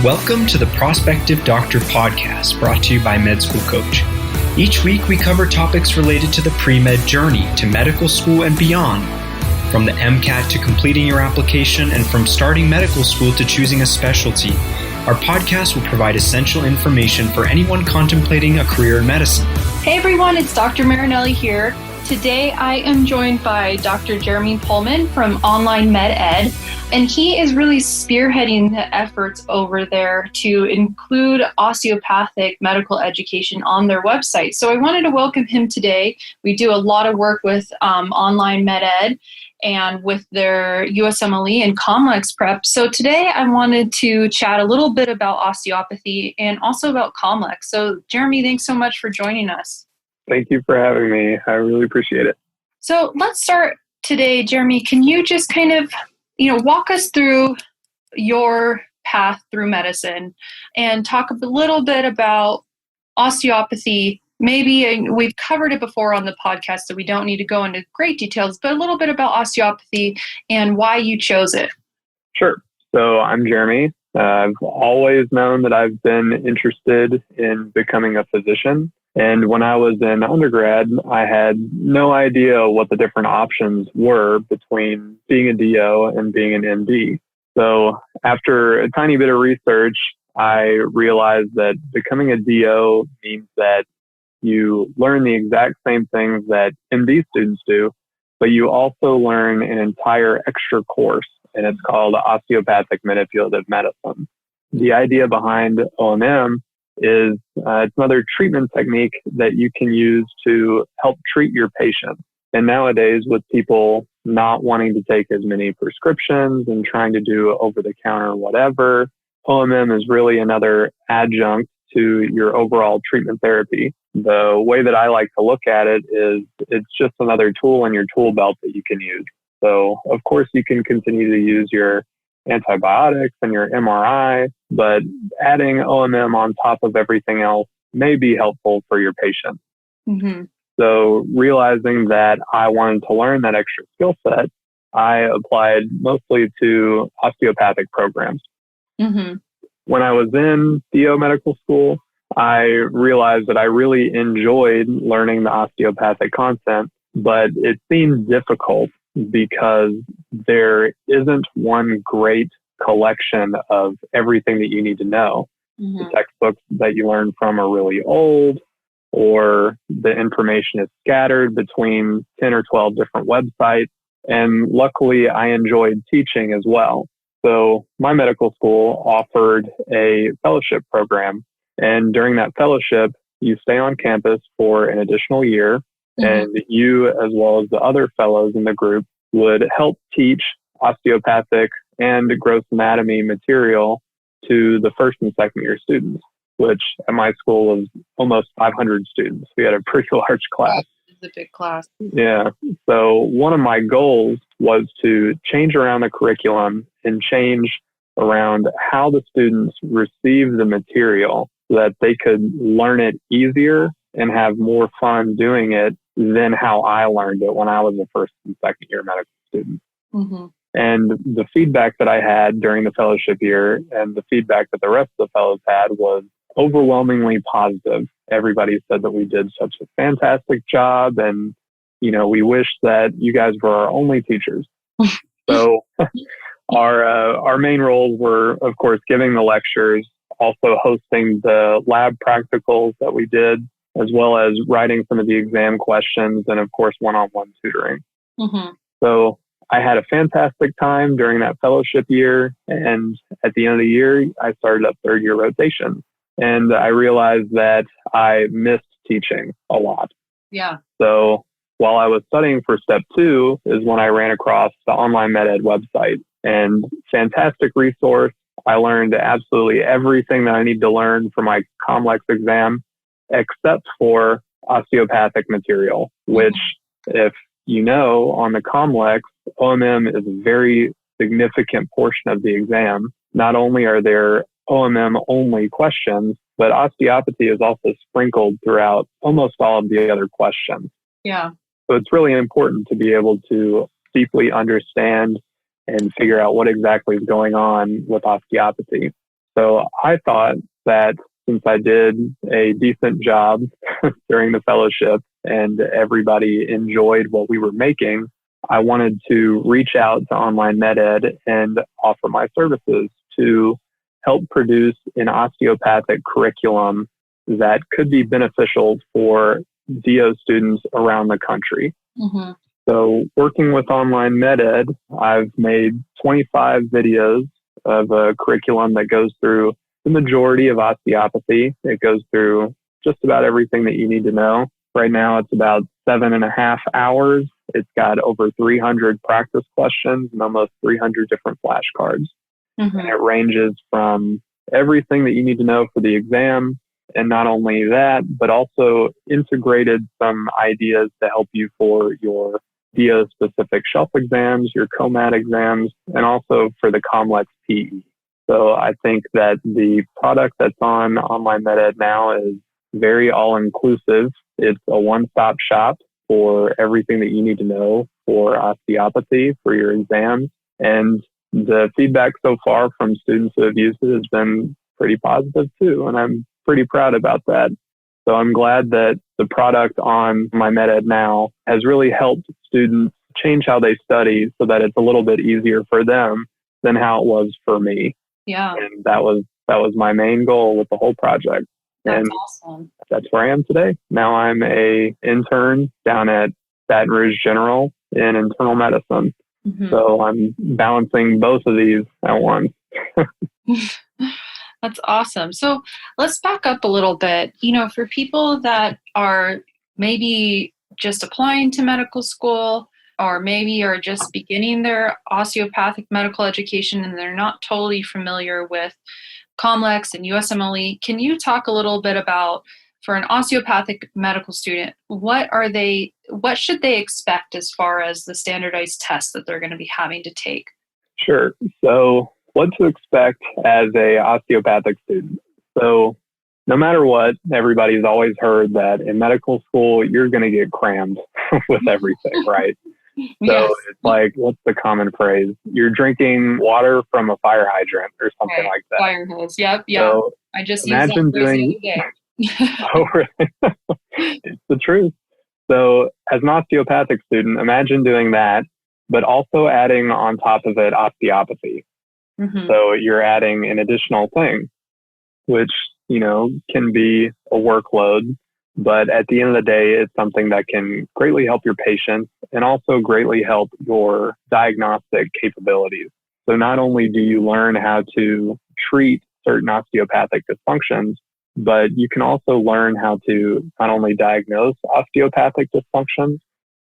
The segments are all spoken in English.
Welcome to the Prospective Doctor podcast, brought to you by Med School Coach. Each week we cover topics related to the pre-med journey to medical school and beyond, from the MCAT to completing your application and from starting medical school to choosing a specialty. Our podcast will provide essential information for anyone contemplating a career in medicine. Hey everyone, it's Dr. Marinelli here. Today I am joined by Dr. Jeremy Polman from OnlineMedEd, and he is really spearheading the efforts over there to include osteopathic medical education on their website. So I wanted to welcome him today. We do a lot of work with OnlineMedEd and with their USMLE and COMLEX prep. So today I wanted to chat a little bit about osteopathy and also about COMLEX. So Jeremy, thanks so much for joining us. Thank you for having me. I really appreciate it. So let's start today, Jeremy. Can you just kind of, walk us through your path through medicine and talk a little bit about osteopathy? Maybe we've covered it before on the podcast, so we don't need to go into great details, but a little bit about osteopathy and why you chose it. Sure. So I'm Jeremy. I've always known that I've been interested in becoming a physician. And when I was in undergrad, I had no idea what the different options were between being a DO and being an MD. So after a tiny bit of research, I realized that becoming a DO means that you learn the exact same things that MD students do, but you also learn an entire extra course, and it's called osteopathic manipulative medicine. The idea behind OMM is it's another treatment technique that you can use to help treat your patients. And nowadays, with people not wanting to take as many prescriptions and trying to do over-the-counter whatever, OMM is really another adjunct to your overall treatment therapy. The way that I like to look at it is it's just another tool in your tool belt that you can use. So, of course, you can continue to use your antibiotics and your MRI, but adding OMM on top of everything else may be helpful for your patient. Mm-hmm. So realizing that I wanted to learn that extra skill set, I applied mostly to osteopathic programs. Mm-hmm. When I was in DO medical school, I realized that I really enjoyed learning the osteopathic content, but it seemed difficult because there isn't one great collection of everything that you need to know. Mm-hmm. The textbooks that you learn from are really old, or the information is scattered between 10 or 12 different websites. And luckily, I enjoyed teaching as well. So my medical school offered a fellowship program. And during that fellowship, you stay on campus for an additional year. And you, as well as the other fellows in the group, would help teach osteopathic and gross anatomy material to the first and second year students, which at my school was almost 500 students. We had a pretty large class. It's a big class. Yeah. So one of my goals was to change around the curriculum and change around how the students receive the material so that they could learn it easier and have more fun doing it than how I learned it when I was a first and second year medical student. Mm-hmm. And the feedback that I had during the fellowship year and the feedback that the rest of the fellows had was overwhelmingly positive. Everybody said that we did such a fantastic job, and, we wish that you guys were our only teachers. So our main roles were, of course, giving the lectures, also hosting the lab practicals that we did, as well as writing some of the exam questions, and of course, one-on-one tutoring. Mm-hmm. So I had a fantastic time during that fellowship year. And at the end of the year, I started up third year rotation. And I realized that I missed teaching a lot. Yeah. So while I was studying for step 2 is when I ran across the OnlineMedEd website, and fantastic resource. I learned absolutely everything that I need to learn for my COMLEX exam, except for osteopathic material, which, if you know, on the COMLEX, OMM is a very significant portion of the exam. Not only are there OMM only questions, but osteopathy is also sprinkled throughout almost all of the other questions. Yeah. So it's really important to be able to deeply understand and figure out what exactly is going on with osteopathy. So I thought that since I did a decent job during the fellowship and everybody enjoyed what we were making, I wanted to reach out to OnlineMedEd and offer my services to help produce an osteopathic curriculum that could be beneficial for DO students around the country. Mm-hmm. So working with OnlineMedEd, I've made 25 videos of a curriculum that goes through the majority of osteopathy. It goes through just about everything that you need to know. Right now, it's about 7.5 hours. It's got over 300 practice questions and almost 300 different flashcards. Mm-hmm. And it ranges from everything that you need to know for the exam. And not only that, but also integrated some ideas to help you for your DO-specific shelf exams, your COMAT exams, and also for the COMLEX PE. So I think that the product that's on OnlineMedEd now is very all-inclusive. It's a one-stop shop for everything that you need to know for osteopathy, for your exams. And the feedback so far from students who have used it has been pretty positive too. And I'm pretty proud about that. So I'm glad that the product on OnlineMedEd now has really helped students change how they study so that it's a little bit easier for them than how it was for me. Yeah. And that was my main goal with the whole project. That's and awesome. That's where I am today. Now I'm a intern down at Baton Rouge General in internal medicine. Mm-hmm. So I'm balancing both of these at once. That's awesome. So let's back up a little bit. For people that are maybe just applying to medical school or maybe are just beginning their osteopathic medical education and they're not totally familiar with COMLEX and USMLE, can you talk a little bit about, for an osteopathic medical student, what should they expect as far as the standardized tests that they're going to be having to take? Sure. So what to expect as a osteopathic student. So no matter what, everybody's always heard that in medical school, you're going to get crammed with everything, right? Yes. So it's like, what's the common phrase? You're drinking water from a fire hydrant or something like that. Fire hose. Yep. Yeah. So I just imagine used that phrase doing, the other day. oh, really? It's the truth. So as an osteopathic student, imagine doing that, but also adding on top of it osteopathy. Mm-hmm. So you're adding an additional thing, which, can be a workload, but at the end of the day, it's something that can greatly help your patients and also greatly help your diagnostic capabilities. So not only do you learn how to treat certain osteopathic dysfunctions, but you can also learn how to not only diagnose osteopathic dysfunctions,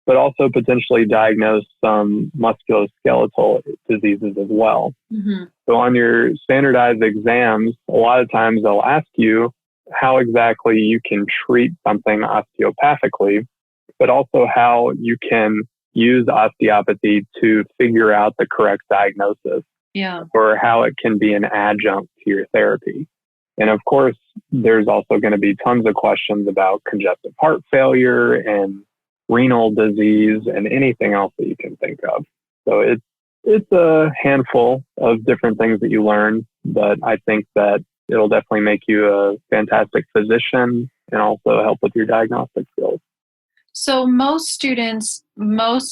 but also potentially diagnose some musculoskeletal diseases as well. Mm-hmm. So on your standardized exams, a lot of times they'll ask you how exactly you can treat something osteopathically, but also how you can use osteopathy to figure out the correct diagnosis. Yeah. Or how it can be an adjunct to your therapy. And of course, there's also going to be tons of questions about congestive heart failure and renal disease and anything else that you can think of. So it's a handful of different things that you learn, but I think that it'll definitely make you a fantastic physician and also help with your diagnostic skills. So most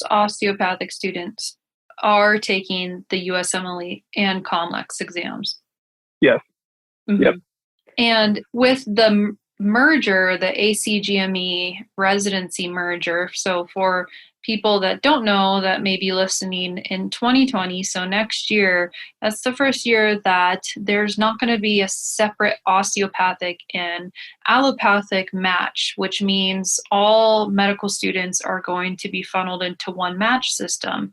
osteopathic students are taking the USMLE and COMLEX exams. Yes. Mm-hmm. Yep. And with the merger, the ACGME residency merger, so for people that don't know that may be listening in 2020, so next year, that's the first year that there's not going to be a separate osteopathic and allopathic match, which means all medical students are going to be funneled into one match system.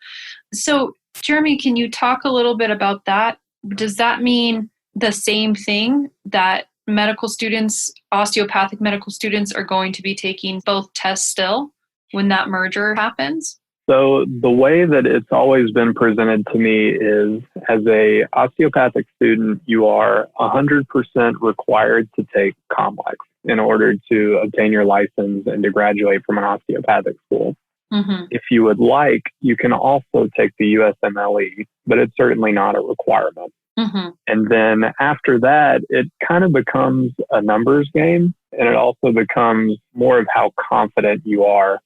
So, Jeremy, can you talk a little bit about that? Does that mean the same thing, that medical students, osteopathic medical students, are going to be taking both tests still when that merger happens? So the way that it's always been presented to me is, as a osteopathic student, you are 100% required to take COMLEX in order to obtain your license and to graduate from an osteopathic school. Mm-hmm. If you would like, you can also take the USMLE, but it's certainly not a requirement. Mm-hmm. And then after that, it kind of becomes a numbers game, and it also becomes more of how confident you are.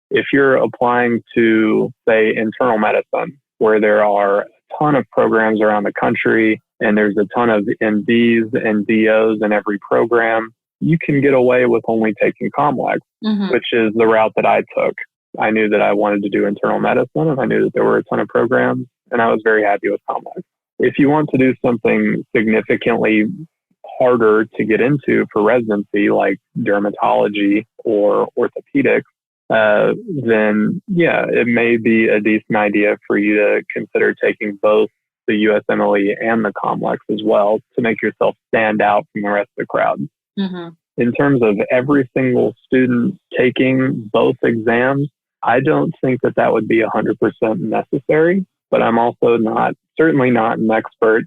If you're applying to, say, internal medicine, where there are a ton of programs around the country, and there's a ton of MDs and DOs in every program, you can get away with only taking COMLEX, Mm-hmm. which is the route that I took. I knew that I wanted to do internal medicine, and I knew that there were a ton of programs, and I was very happy with COMLEX. If you want to do something significantly harder to get into for residency, like dermatology or orthopedics, then yeah, it may be a decent idea for you to consider taking both the USMLE and the COMLEX as well to make yourself stand out from the rest of the crowd. Mm-hmm. In terms of every single student taking both exams, I don't think that that would be 100% necessary, but I'm also certainly not an expert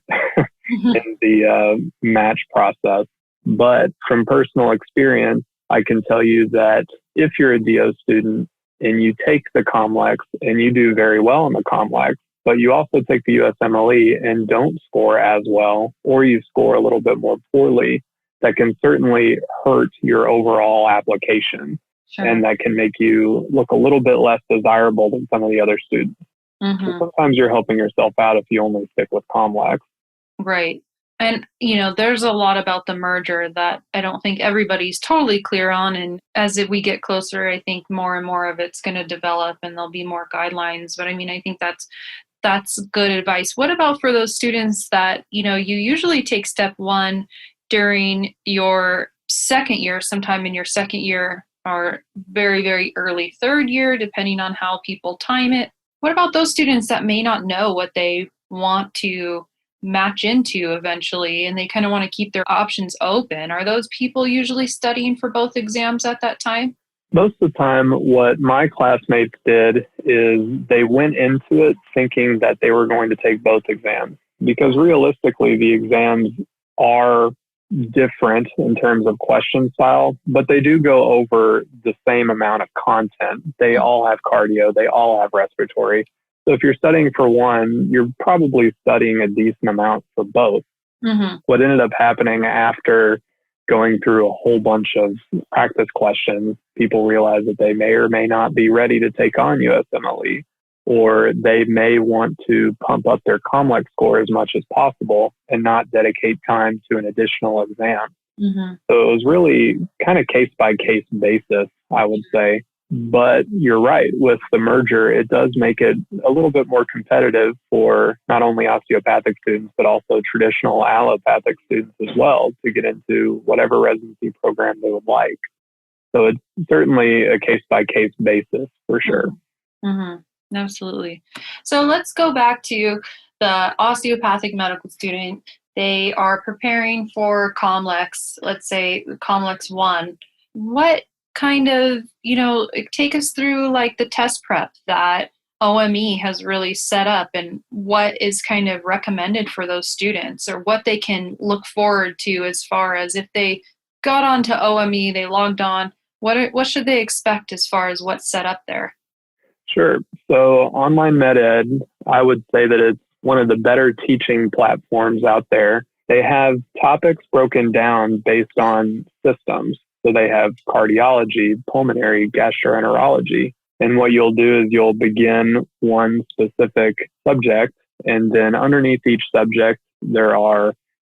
in the match process. But from personal experience, I can tell you that if you're a DO student and you take the COMLEX and you do very well in the COMLEX, but you also take the USMLE and don't score as well, or you score a little bit more poorly, that can certainly hurt your overall application. Sure. And that can make you look a little bit less desirable than some of the other students. Mm-hmm. So sometimes you're helping yourself out if you only stick with COMLEX. Right. And, there's a lot about the merger that I don't think everybody's totally clear on. And as we get closer, I think more and more of it's going to develop and there'll be more guidelines. But I think that's good advice. What about for those students that, you usually take step one during your second year, sometime in your second year or very, very early third year, depending on how people time it. What about those students that may not know what they want to match into eventually, and they kind of want to keep their options open? Are those people usually studying for both exams at that time? Most of the time, what my classmates did is they went into it thinking that they were going to take both exams, because realistically, the exams are different in terms of question style, but they do go over the same amount of content. They all have cardio, they all have respiratory. So if you're studying for one, you're probably studying a decent amount for both. Mm-hmm. What ended up happening after going through a whole bunch of practice questions, people realize that they may or may not be ready to take on USMLE, or they may want to pump up their COMLEX score as much as possible and not dedicate time to an additional exam. Mm-hmm. So it was really kind of case-by-case basis, I would say. But you're right, with the merger, it does make it a little bit more competitive for not only osteopathic students, but also traditional allopathic students as well to get into whatever residency program they would like. So it's certainly a case-by-case basis for sure. Mm-hmm. Absolutely. So let's go back to the osteopathic medical student. They are preparing for COMLEX, let's say COMLEX 1. What kind of, take us through like the test prep that OME has really set up, and what is kind of recommended for those students, or what they can look forward to as far as if they got onto OME, they logged on, what should they expect as far as what's set up there? Sure. So OnlineMedEd, I would say that it's one of the better teaching platforms out there. They have topics broken down based on systems. So they have cardiology, pulmonary, gastroenterology. And what you'll do is you'll begin one specific subject, and then underneath each subject, there are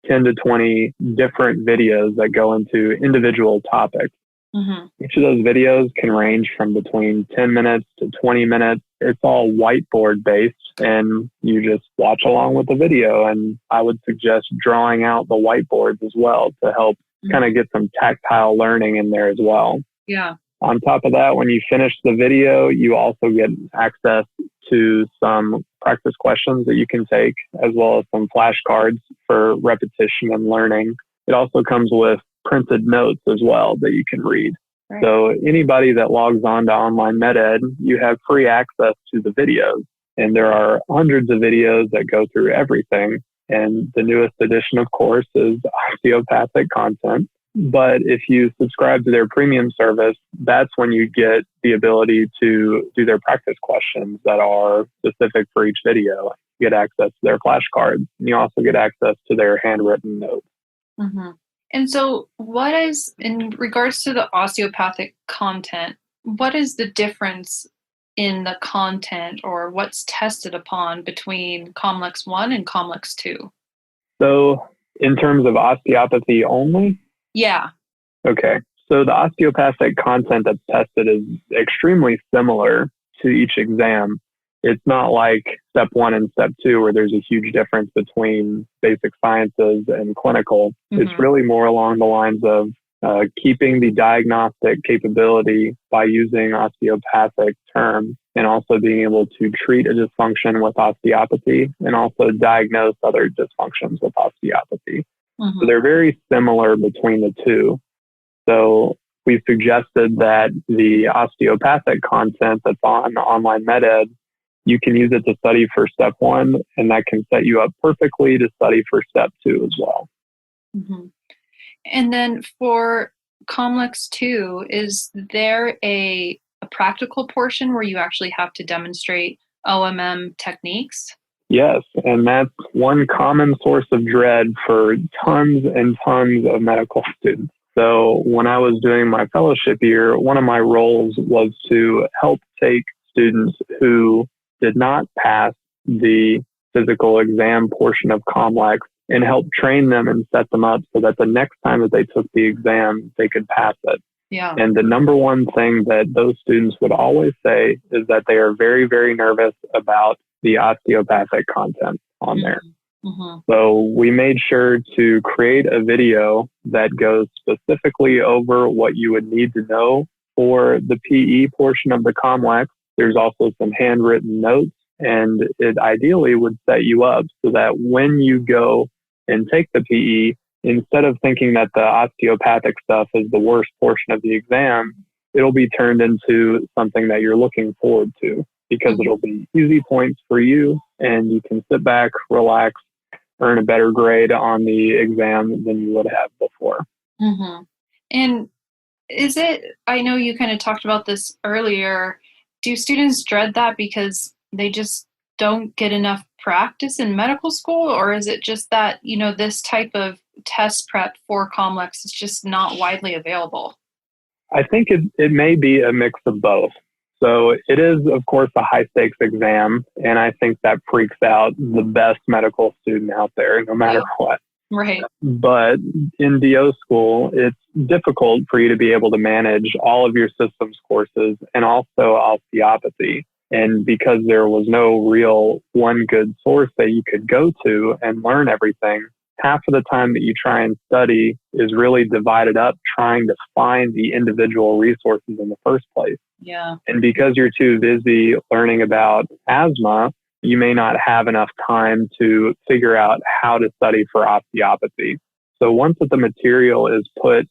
10 to 20 different videos that go into individual topics. Mm-hmm. Each of those videos can range from between 10 minutes to 20 minutes. It's all whiteboard based, and you just watch along with the video. And I would suggest drawing out the whiteboards as well to help kind of get some tactile learning in there as well. Yeah. On top of that, when you finish the video, you also get access to some practice questions that you can take, as well as some flashcards for repetition and learning. It also comes with printed notes as well that you can read. Right. So anybody that logs on to OnlineMedEd, you have free access to the videos. And there are hundreds of videos that go through everything. And the newest edition, of course, is osteopathic content. But if you subscribe to their premium service, that's when you get the ability to do their practice questions that are specific for each video. You get access to their flashcards, and you also get access to their handwritten notes. Mm-hmm. And so what is, in regards to the osteopathic content, what is the difference in the content or what's tested upon between COMLEX 1 and COMLEX 2? So in terms of osteopathy only? Yeah. Okay. So the osteopathic content that's tested is extremely similar to each exam. It's not like step 1 and step 2 where there's a huge difference between basic sciences and clinical. Mm-hmm. It's really more along the lines of keeping the diagnostic capability by using osteopathic terms and also being able to treat a dysfunction with osteopathy and also diagnose other dysfunctions with osteopathy. Mm-hmm. So they're very similar between the two. So we suggested that the osteopathic content that's on OnlineMedEd, you can use it to study for step 1, and that can set you up perfectly to study for step 2 as well. Mm-hmm. And then for COMLEX 2, is there a practical portion where you actually have to demonstrate OMM techniques? Yes, and that's one common source of dread for tons and tons of medical students. So when I was doing my fellowship year, one of my roles was to help take students who did not pass the physical exam portion of COMLEX and help train them and set them up so that the next time that they took the exam, they could pass it. Yeah. And the number one thing that those students would always say is that they are very, very nervous about the osteopathic content on there. Mm-hmm. So we made sure to create a video that goes specifically over what you would need to know for the PE portion of the COMLEX. There's also some handwritten notes, and it ideally would set you up so that when you go and take the PE, instead of thinking that the osteopathic stuff is the worst portion of the exam, it'll be turned into something that you're looking forward to because it'll be easy points for you and you can sit back, relax, earn a better grade on the exam than you would have before. Mm-hmm. And is it, I know you kind of talked about this earlier, do students dread that because they just don't get enough practice in medical school, or is it just that, you know, this type of test prep for COMLEX is just not widely available? I think it may be a mix of both. So it is, of course, a high stakes exam, and I think that freaks out the best medical student out there, no matter what. Right. But in DO school, it's difficult for you to be able to manage all of your systems courses and also osteopathy. And because there was no real one good source that you could go to and learn everything, half of the time that you try and study is really divided up trying to find the individual resources in the first place. Yeah. And because you're too busy learning about asthma, you may not have enough time to figure out how to study for osteopathy. So once that the material is put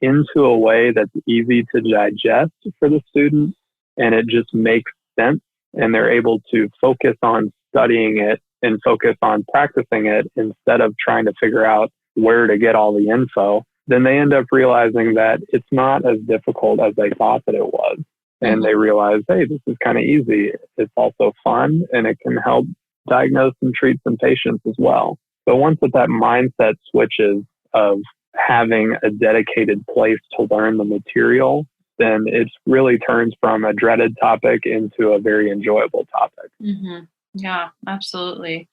into a way that's easy to digest for the student and it just makes sense and they're able to focus on studying it and focus on practicing it instead of trying to figure out where to get all the info, then they end up realizing that it's not as difficult as they thought that it was. And they realize, hey, this is kind of easy. It's also fun, and it can help diagnose and treat some patients as well. So once that mindset switches of having a dedicated place to learn the material, then it really turns from a dreaded topic into a very enjoyable topic. Mm-hmm. Yeah, absolutely.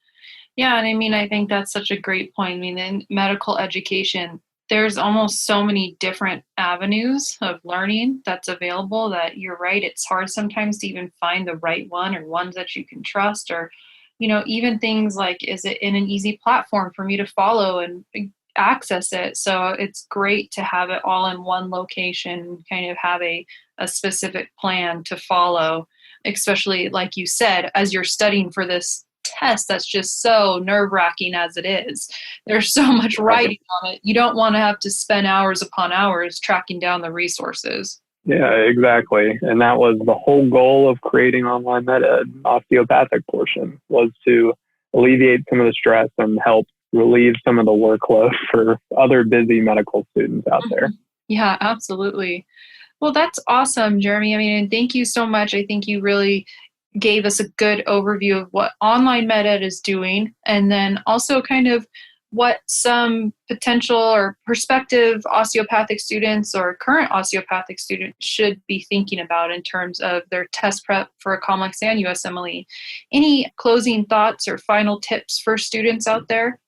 Yeah, and I mean, I think that's such a great point. I mean, in medical education, there's almost so many different avenues of learning that's available that you're right. It's hard sometimes to even find the right one or ones that you can trust, or, you know, even things like, is it in an easy platform for me to follow and access it? So it's great to have it all in one location, kind of have a specific plan to follow, especially like you said, as you're studying for this test that's just so nerve-wracking as it is. There's so much writing on it. You don't want to have to spend hours upon hours tracking down the resources. Yeah, exactly. And that was the whole goal of creating OnlineMedEd. Osteopathic portion was to alleviate some of the stress and help relieve some of the workload for other busy medical students out there. Yeah, absolutely. Well, that's awesome, Jeremy. I mean, and thank you so much. I think you really gave us a good overview of what OnlineMedEd is doing, and then also kind of what some potential or prospective osteopathic students or current osteopathic students should be thinking about in terms of their test prep for a COMLEX and USMLE. Any closing thoughts or final tips for students out there?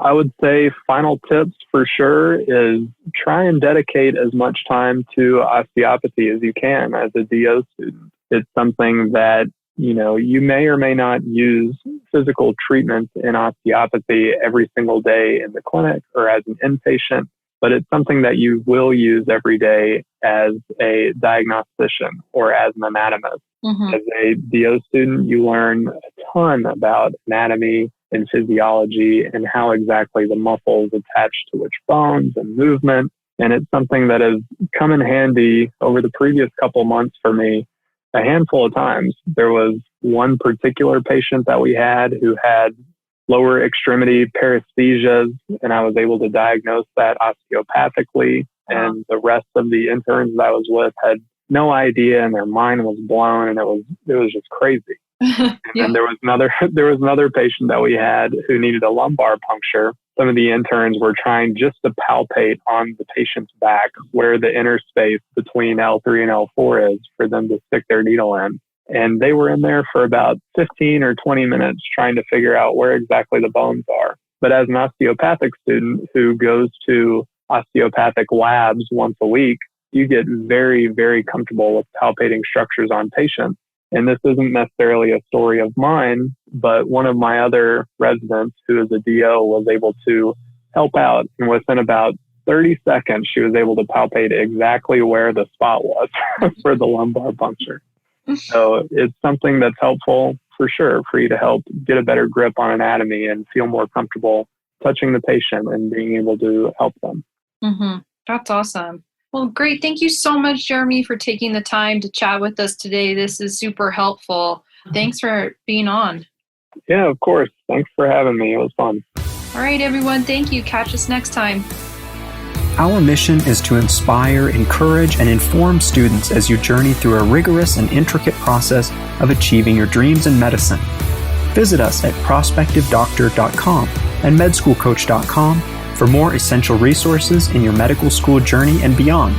I would say final tips for sure is try and dedicate as much time to osteopathy as you can as a DO student. It's something that, you may or may not use physical treatments in osteopathy every single day in the clinic or as an inpatient, but it's something that you will use every day as a diagnostician or as an anatomist. As a DO student, you learn a ton about anatomy and physiology and how exactly the muscles attach to which bones and movement. And it's something that has come in handy over the previous couple months for me a handful of times. There was one particular patient that we had who had lower extremity paresthesias, and I was able to diagnose that osteopathically. And the rest of the interns that I was with had no idea, and their mind was blown, and it was just crazy. And there was another patient that we had who needed a lumbar puncture. Some of the interns were trying just to palpate on the patient's back where the interspace between L3 and L4 is for them to stick their needle in. And they were in there for about 15 or 20 minutes trying to figure out where exactly the bones are. But as an osteopathic student who goes to osteopathic labs once a week, you get very, very comfortable with palpating structures on patients. And this isn't necessarily a story of mine, but one of my other residents who is a DO was able to help out. And within about 30 seconds, she was able to palpate exactly where the spot was for the lumbar puncture. So it's something that's helpful for sure for you to help get a better grip on anatomy and feel more comfortable touching the patient and being able to help them. That's awesome. Well, great. Thank you so much, Jeremy, for taking the time to chat with us today. This is super helpful. Thanks for being on. Yeah, of course. Thanks for having me. It was fun. All right, everyone. Thank you. Catch us next time. Our mission is to inspire, encourage, and inform students as you journey through a rigorous and intricate process of achieving your dreams in medicine. Visit us at prospectivedoctor.com and medschoolcoach.com for more essential resources in your medical school journey and beyond.